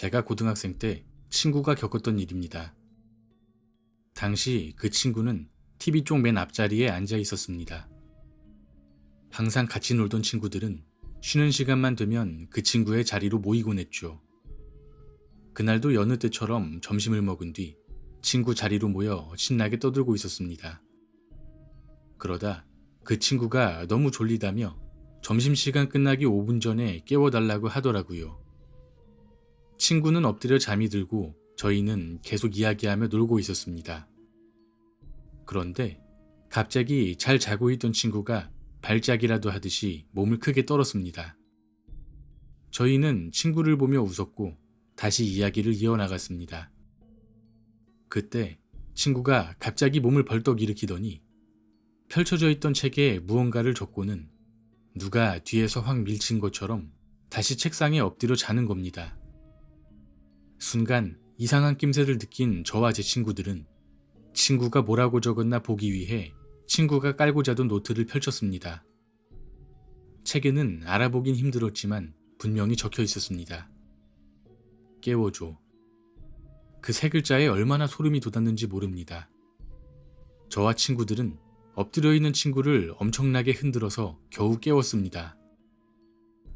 제가 고등학생 때 친구가 겪었던 일입니다. 당시 그 친구는 TV 쪽 맨 앞자리에 앉아 있었습니다. 항상 같이 놀던 친구들은 쉬는 시간만 되면 그 친구의 자리로 모이곤 했죠. 그날도 여느 때처럼 점심을 먹은 뒤 친구 자리로 모여 신나게 떠들고 있었습니다. 그러다 그 친구가 너무 졸리다며 점심시간 끝나기 5분 전에 깨워달라고 하더라고요. 친구는 엎드려 잠이 들고 저희는 계속 이야기하며 놀고 있었습니다. 그런데 갑자기 잘 자고 있던 친구가 발작이라도 하듯이 몸을 크게 떨었습니다. 저희는 친구를 보며 웃었고 다시 이야기를 이어나갔습니다. 그때 친구가 갑자기 몸을 벌떡 일으키더니 펼쳐져 있던 책에 무언가를 적고는 누가 뒤에서 확 밀친 것처럼 다시 책상에 엎드려 자는 겁니다. 순간 이상한 낌새를 느낀 저와 제 친구들은 친구가 뭐라고 적었나 보기 위해 친구가 깔고 자던 노트를 펼쳤습니다. 책에는 알아보긴 힘들었지만 분명히 적혀 있었습니다. 깨워줘. 그 세 글자에 얼마나 소름이 돋았는지 모릅니다. 저와 친구들은 엎드려 있는 친구를 엄청나게 흔들어서 겨우 깨웠습니다.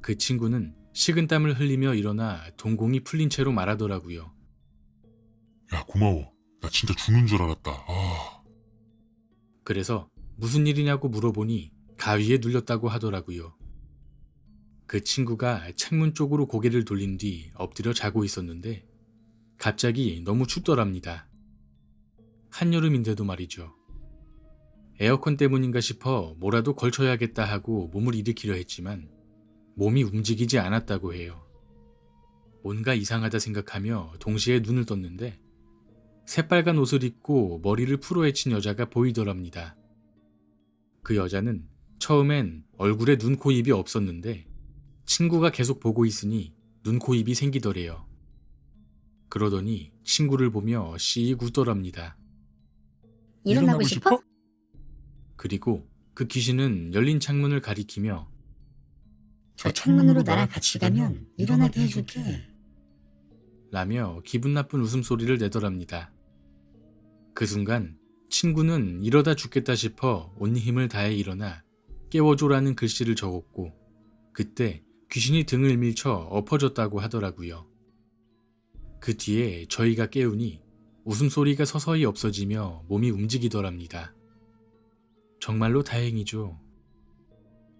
그 친구는 식은땀을 흘리며 일어나 동공이 풀린 채로 말하더라고요. 야, 고마워. 나 진짜 죽는 줄 알았다. 그래서 무슨 일이냐고 물어보니 가위에 눌렸다고 하더라고요. 그 친구가 창문 쪽으로 고개를 돌린 뒤 엎드려 자고 있었는데 갑자기 너무 춥더랍니다. 한여름인데도 말이죠. 에어컨 때문인가 싶어 뭐라도 걸쳐야겠다 하고 몸을 일으키려 했지만 몸이 움직이지 않았다고 해요. 뭔가 이상하다 생각하며 동시에 눈을 떴는데 새빨간 옷을 입고 머리를 풀어헤친 여자가 보이더랍니다. 그 여자는 처음엔 얼굴에 눈, 코, 입이 없었는데 친구가 계속 보고 있으니 눈, 코, 입이 생기더래요. 그러더니 친구를 보며 씩 웃더랍니다. 일어나고 싶어? 그리고 그 귀신은 열린 창문을 가리키며 저 창문으로 나랑 같이 가면 일어나게 해줄게. 라며 기분 나쁜 웃음소리를 내더랍니다. 그 순간 친구는 이러다 죽겠다 싶어 온 힘을 다해 일어나 깨워줘라는 글씨를 적었고 그때 귀신이 등을 밀쳐 엎어졌다고 하더라고요. 그 뒤에 저희가 깨우니 웃음소리가 서서히 없어지며 몸이 움직이더랍니다. 정말로 다행이죠.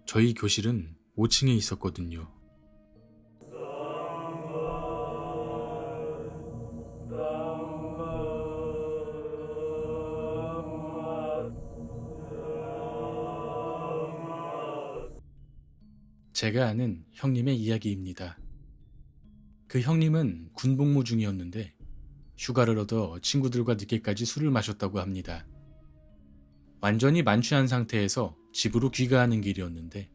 저희 교실은 5층에 있었거든요. 제가 아는 형님의 이야기입니다. 그 형님은 군복무 중이었는데 휴가를 얻어 친구들과 늦게까지 술을 마셨다고 합니다. 완전히 만취한 상태에서 집으로 귀가하는 길이었는데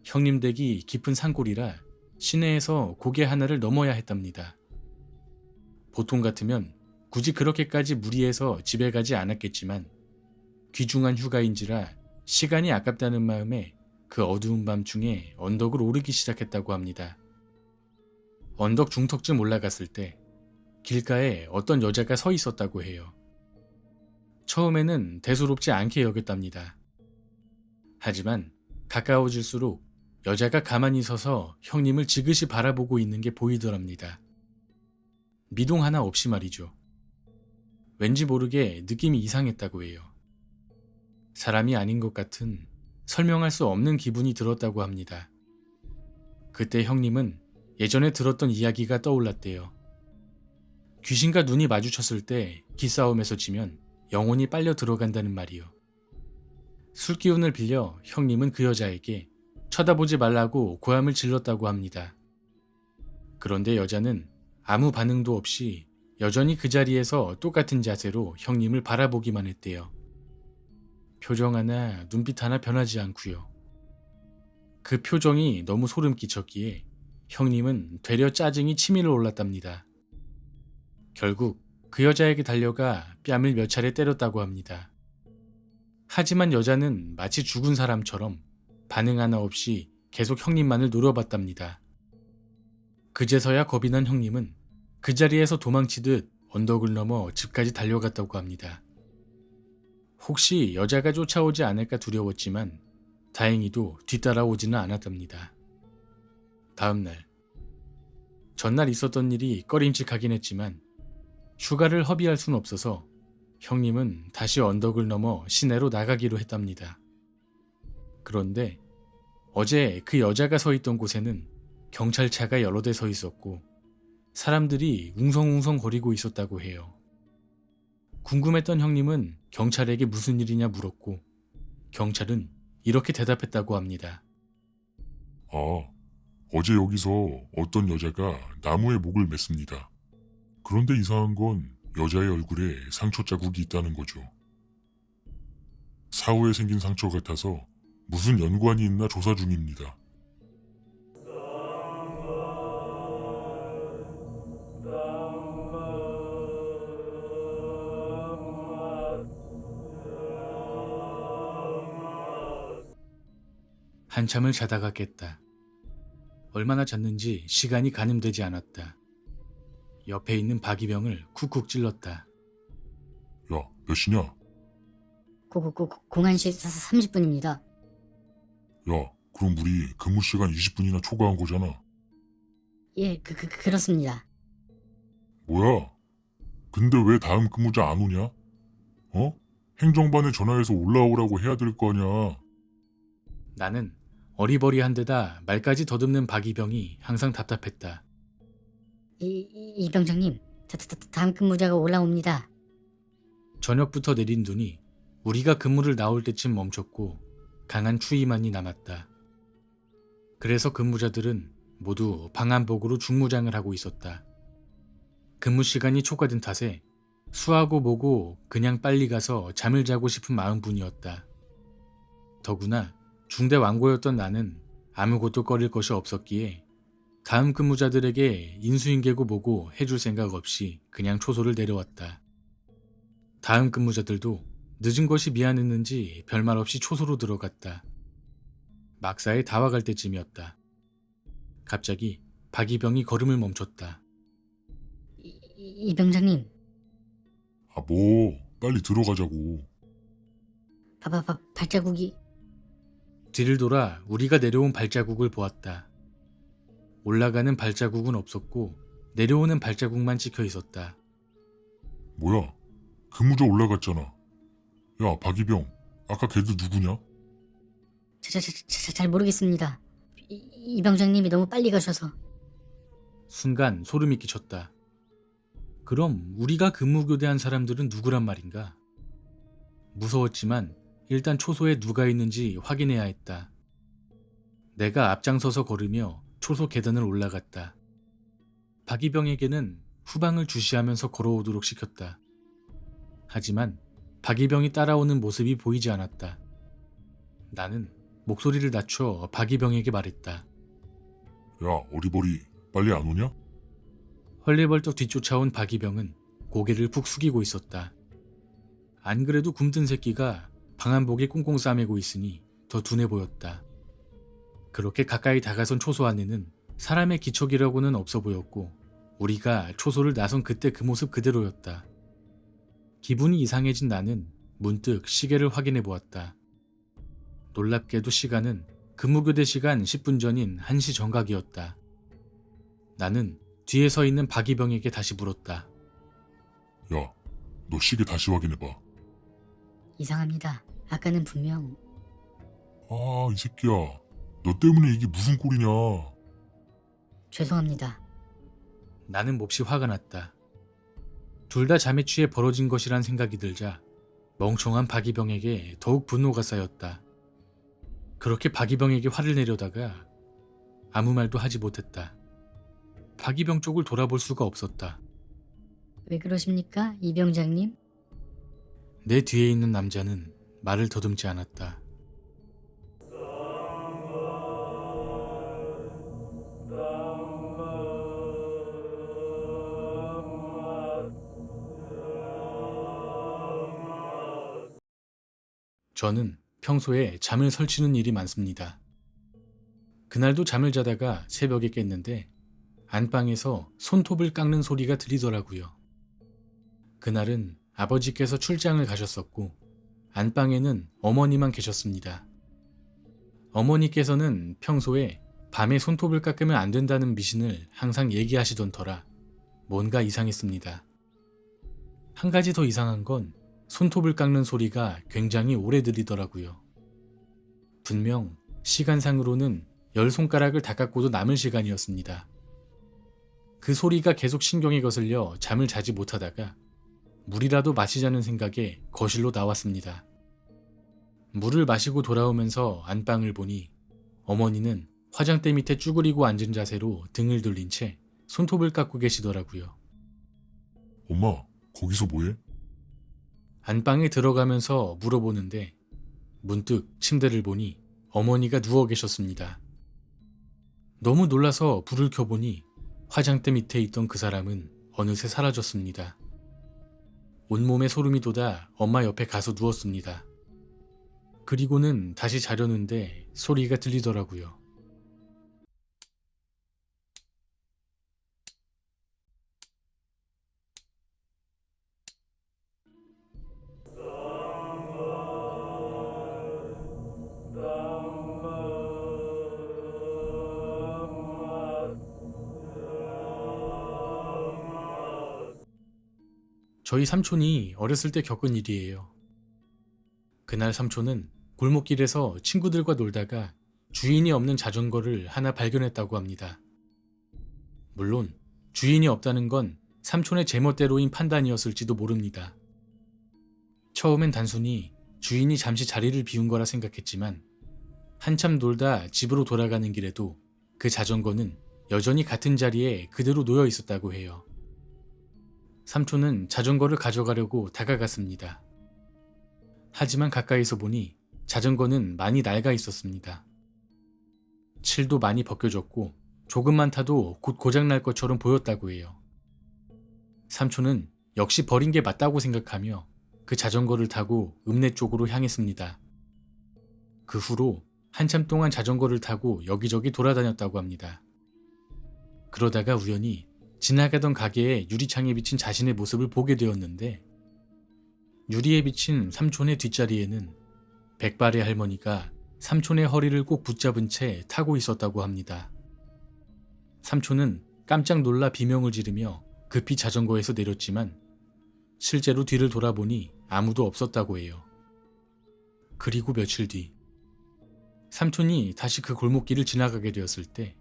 형님 댁이 깊은 산골이라 시내에서 고개 하나를 넘어야 했답니다. 보통 같으면 굳이 그렇게까지 무리해서 집에 가지 않았겠지만 귀중한 휴가인지라 시간이 아깝다는 마음에 그 어두운 밤중에 언덕을 오르기 시작했다고 합니다. 언덕 중턱쯤 올라갔을 때 길가에 어떤 여자가 서 있었다고 해요. 처음에는 대수롭지 않게 여겼답니다. 하지만 가까워질수록 여자가 가만히 서서 형님을 지그시 바라보고 있는 게 보이더랍니다. 미동 하나 없이 말이죠. 왠지 모르게 느낌이 이상했다고 해요. 사람이 아닌 것 같은 설명할 수 없는 기분이 들었다고 합니다. 그때 형님은 예전에 들었던 이야기가 떠올랐대요. 귀신과 눈이 마주쳤을 때 기싸움에서 지면 영혼이 빨려 들어간다는 말이요. 술기운을 빌려 형님은 그 여자에게 쳐다보지 말라고 고함을 질렀다고 합니다. 그런데 여자는 아무 반응도 없이 여전히 그 자리에서 똑같은 자세로 형님을 바라보기만 했대요. 표정 하나, 눈빛 하나 변하지 않고요. 그 표정이 너무 소름 끼쳤기에 형님은 되려 짜증이 치밀어 올랐답니다. 결국 그 여자에게 달려가 뺨을 몇 차례 때렸다고 합니다. 하지만 여자는 마치 죽은 사람처럼 반응 하나 없이 계속 형님만을 노려봤답니다. 그제서야 겁이 난 형님은 그 자리에서 도망치듯 언덕을 넘어 집까지 달려갔다고 합니다. 혹시 여자가 쫓아오지 않을까 두려웠지만 다행히도 뒤따라오지는 않았답니다. 다음날 전날 있었던 일이 꺼림칙하긴 했지만 휴가를 허비할 순 없어서 형님은 다시 언덕을 넘어 시내로 나가기로 했답니다. 그런데 어제 그 여자가 서 있던 곳에는 경찰차가 여러 대 서 있었고 사람들이 웅성웅성 거리고 있었다고 해요. 궁금했던 형님은 경찰에게 무슨 일이냐 물었고 경찰은 이렇게 대답했다고 합니다. 아, 어제 여기서 어떤 여자가 나무에 목을 맸습니다. 그런데 이상한 건 여자의 얼굴에 상처 자국이 있다는 거죠. 사후에 생긴 상처 같아서 무슨 연관이 있나 조사 중입니다. 한참을 자다가 깼다. 얼마나 잤는지 시간이 가늠되지 않았다. 옆에 있는 박이병을 쿡쿡 찔렀다. 야, 몇 시냐? 공안 시 30분입니다. 야, 그럼 우리 근무 시간 20분이나 초과한 거잖아. 예, 그렇습니다. 뭐야? 근데 왜 다음 근무자 안 오냐? 어? 행정반에 전화해서 올라오라고 해야 될 거 아냐? 나는 어리버리한 데다 말까지 더듬는 박이병이 항상 답답했다. 이 병장님, 다음 근무자가 올라옵니다. 저녁부터 내린 눈이 우리가 근무를 나올 때쯤 멈췄고 강한 추위만이 남았다. 그래서 근무자들은 모두 방한복으로 중무장을 하고 있었다. 근무 시간이 초과된 탓에 수하고 뭐고 그냥 빨리 가서 잠을 자고 싶은 마음뿐이었다. 더구나 중대 완고였던 나는 아무것도 꺼릴 것이 없었기에 다음 근무자들에게 인수인계고 뭐고 해줄 생각 없이 그냥 초소를 내려왔다. 다음 근무자들도 늦은 것이 미안했는지 별말 없이 초소로 들어갔다. 막사에 다 와갈 때쯤이었다. 갑자기 박이병이 걸음을 멈췄다. 이 병장님, 아, 뭐, 빨리 들어가자고. 발자국이... 뒤를 돌아 우리가 내려온 발자국을 보았다. 올라가는 발자국은 없었고 내려오는 발자국만 찍혀 있었다. 뭐야? 근무자 올라갔잖아. 야, 박이병, 아까 걔들 누구냐? 잘 모르겠습니다. 이 병장님이 너무 빨리 가셔서... 순간 소름이 끼쳤다. 그럼 우리가 근무교대한 사람들은 누구란 말인가? 무서웠지만 일단 초소에 누가 있는지 확인해야 했다. 내가 앞장서서 걸으며 초소 계단을 올라갔다. 박이병에게는 후방을 주시하면서 걸어오도록 시켰다. 하지만 박이병이 따라오는 모습이 보이지 않았다. 나는 목소리를 낮춰 박이병에게 말했다. 야, 어리버리, 빨리 안 오냐? 헐레벌떡 뒤쫓아온 박이병은 고개를 푹 숙이고 있었다. 안 그래도 굼뜬 새끼가 방한복에 꽁꽁 싸매고 있으니 더 둔해 보였다. 그렇게 가까이 다가선 초소 안에는 사람의 기척이라고는 없어 보였고 우리가 초소를 나선 그때 그 모습 그대로였다. 기분이 이상해진 나는 문득 시계를 확인해 보았다. 놀랍게도 시간은 근무교대 시간 10분 전인 1시 정각이었다. 나는 뒤에 서 있는 박이병에게 다시 물었다. 야, 너 시계 다시 확인해봐. 이상합니다. 아까는 분명... 아, 이 새끼야. 너 때문에 이게 무슨 꼴이냐. 죄송합니다. 나는 몹시 화가 났다. 둘 다 잠에 취해 벌어진 것이란 생각이 들자 멍청한 박이병에게 더욱 분노가 쌓였다. 그렇게 박이병에게 화를 내려다가 아무 말도 하지 못했다. 박이병 쪽을 돌아볼 수가 없었다. 왜 그러십니까, 이 병장님? 내 뒤에 있는 남자는 말을 더듬지 않았다. 저는 평소에 잠을 설치는 일이 많습니다. 그날도 잠을 자다가 새벽에 깼는데 안방에서 손톱을 깎는 소리가 들리더라고요. 그날은 아버지께서 출장을 가셨었고 안방에는 어머니만 계셨습니다. 어머니께서는 평소에 밤에 손톱을 깎으면 안 된다는 미신을 항상 얘기하시던 터라 뭔가 이상했습니다. 한 가지 더 이상한 건 손톱을 깎는 소리가 굉장히 오래 들리더라고요. 분명 시간상으로는 10손가락을 다 깎고도 남을 시간이었습니다. 그 소리가 계속 신경에 거슬려 잠을 자지 못하다가 물이라도 마시자는 생각에 거실로 나왔습니다. 물을 마시고 돌아오면서 안방을 보니 어머니는 화장대 밑에 쭈그리고 앉은 자세로 등을 돌린 채 손톱을 깎고 계시더라고요. 엄마, 거기서 뭐해? 안방에 들어가면서 물어보는데 문득 침대를 보니 어머니가 누워 계셨습니다. 너무 놀라서 불을 켜보니 화장대 밑에 있던 그 사람은 어느새 사라졌습니다. 온몸에 소름이 돋아 엄마 옆에 가서 누웠습니다. 그리고는 다시 자려는데 소리가 들리더라고요. 저희 삼촌이 어렸을 때 겪은 일이에요. 그날 삼촌은 골목길에서 친구들과 놀다가 주인이 없는 자전거를 하나 발견했다고 합니다. 물론 주인이 없다는 건 삼촌의 제멋대로인 판단이었을지도 모릅니다. 처음엔 단순히 주인이 잠시 자리를 비운 거라 생각했지만 한참 놀다 집으로 돌아가는 길에도 그 자전거는 여전히 같은 자리에 그대로 놓여 있었다고 해요. 삼촌은 자전거를 가져가려고 다가갔습니다. 하지만 가까이서 보니 자전거는 많이 낡아 있었습니다. 칠도 많이 벗겨졌고 조금만 타도 곧 고장날 것처럼 보였다고 해요. 삼촌은 역시 버린 게 맞다고 생각하며 그 자전거를 타고 읍내 쪽으로 향했습니다. 그 후로 한참 동안 자전거를 타고 여기저기 돌아다녔다고 합니다. 그러다가 우연히 지나가던 가게의 유리창에 비친 자신의 모습을 보게 되었는데 유리에 비친 삼촌의 뒷자리에는 백발의 할머니가 삼촌의 허리를 꼭 붙잡은 채 타고 있었다고 합니다. 삼촌은 깜짝 놀라 비명을 지르며 급히 자전거에서 내렸지만 실제로 뒤를 돌아보니 아무도 없었다고 해요. 그리고 며칠 뒤 삼촌이 다시 그 골목길을 지나가게 되었을 때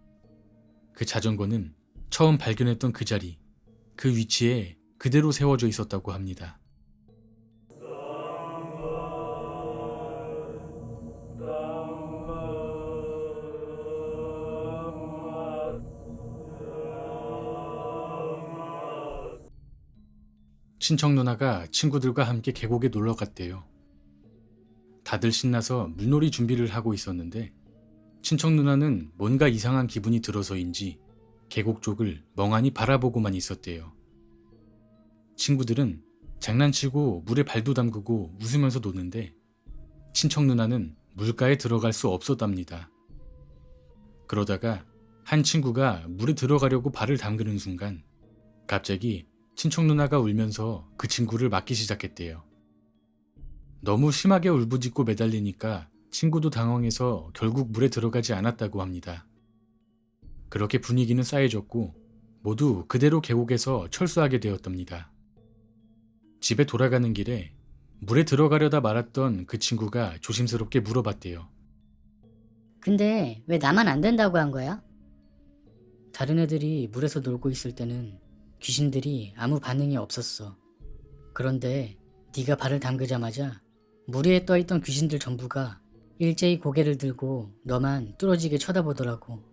그 자전거는 처음 발견했던 그 자리, 그 위치에 그대로 세워져 있었다고 합니다. 친척 누나가 친구들과 함께 계곡에 놀러 갔대요. 다들 신나서 물놀이 준비를 하고 있었는데 친척 누나는 뭔가 이상한 기분이 들어서인지 계곡 쪽을 멍하니 바라보고만 있었대요. 친구들은 장난치고 물에 발도 담그고 웃으면서 노는데 친척 누나는 물가에 들어갈 수 없었답니다. 그러다가 한 친구가 물에 들어가려고 발을 담그는 순간 갑자기 친척 누나가 울면서 그 친구를 맞기 시작했대요. 너무 심하게 울부짖고 매달리니까 친구도 당황해서 결국 물에 들어가지 않았다고 합니다. 그렇게 분위기는 싸해졌고 모두 그대로 계곡에서 철수하게 되었답니다. 집에 돌아가는 길에 물에 들어가려다 말았던 그 친구가 조심스럽게 물어봤대요. 근데 왜 나만 안 된다고 한 거야? 다른 애들이 물에서 놀고 있을 때는 귀신들이 아무 반응이 없었어. 그런데 네가 발을 담그자마자 물 위에 떠있던 귀신들 전부가 일제히 고개를 들고 너만 뚫어지게 쳐다보더라고.